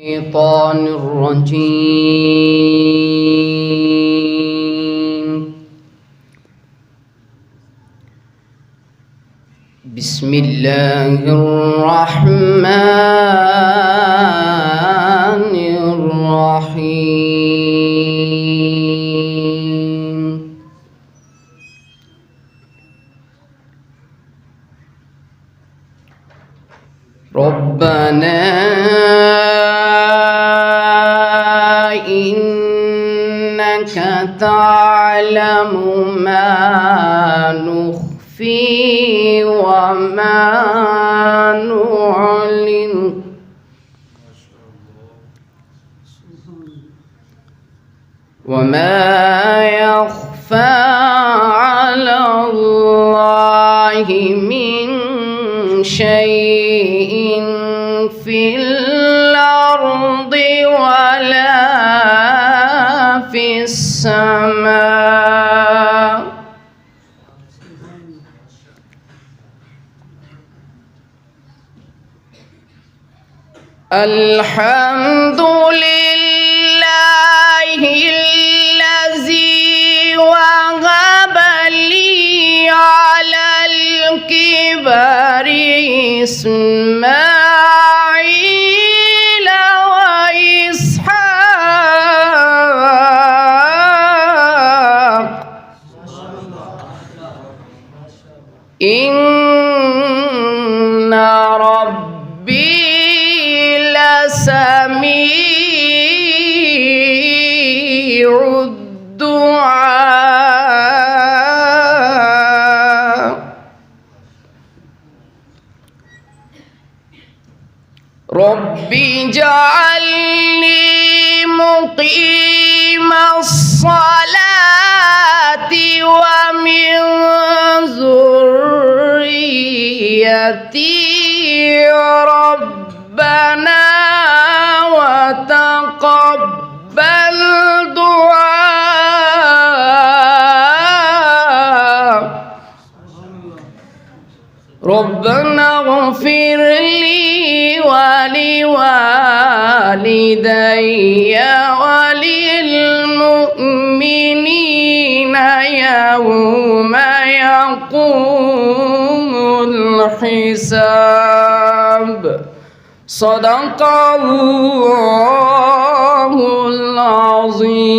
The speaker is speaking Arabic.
الشيطان الرجيم. بسم الله الرحمن الرحيم. ربنا إنك تعلم ما نخفي وما نعلن وما يخفى على الله من شيء في الأرض ولا في السماء. الحمد لله الذي وهب لي على الكبر إسماعيل وإسحاق إن ربي لسميع الدعاء. ربي اجعلني مقيم الصلاة ومن ذريتي ربنا وتقبل دعاء. ربنا اغفر لي ولوالدي وللمؤمنين يوم يقوم الحساب. صدق الله العظيم.